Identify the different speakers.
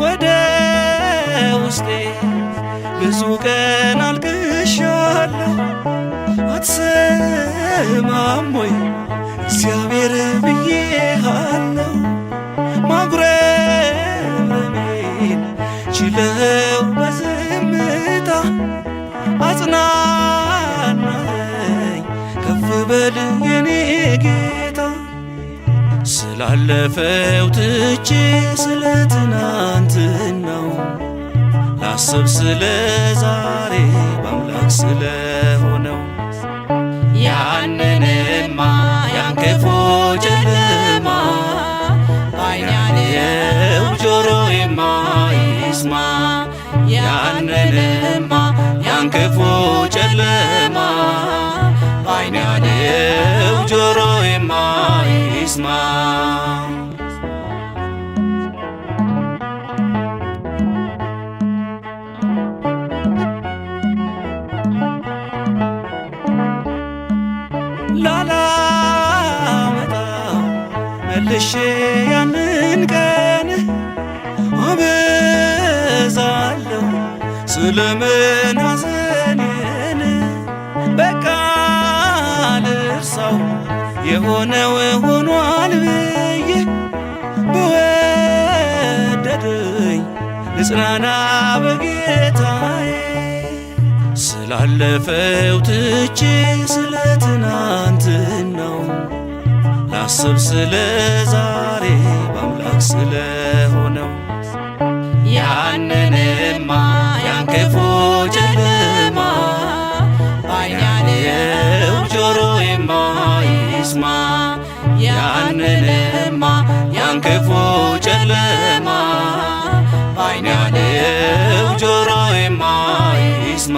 Speaker 1: ወደ ውስጤ ብዙ ቀን አልቅሻለሁ። አትሰማም ወይ እግዚአብሔር ብዬሃለሁ። ማጉረምረሜን ችለው በዝምታ አጽናናኸኝ ከፍ በል የኔ ጌታ። ስላለፈው ትቼ ስለ ትናንትናው ላስብ ስለ ዛሬ በአምላክ ስለሆነው ያንንማ ያን ክፉ ጨለማ ዓይኔ ያየው ጆሮዬማ ይስማ። ያንንማ ያን ክፉ ጨለማ ዓይኔ ያየው ጆሮዬማ ይስማ። ላላመጣው መልሼ ያንን ቀን አበዛለሁ ስለምን ሐዘኔን። በቃ ልርሳው የሆነው ሆኗል ብዬ በወደደኝ ልጽናና በጌታዬ። ስላለፈው ትቼ ስለ ትናንትናው ላስብ ስለ ዛሬ በአምላክ ስለሆነው ያንንማ ያን ክፉ ጨለማ ዓይኔ ያየው ጆሮዬማ ይስማ። ያንንማ ያን ክፉ ጨለማ ዓይኔ ያየው ጆሮዬማ ይስማ።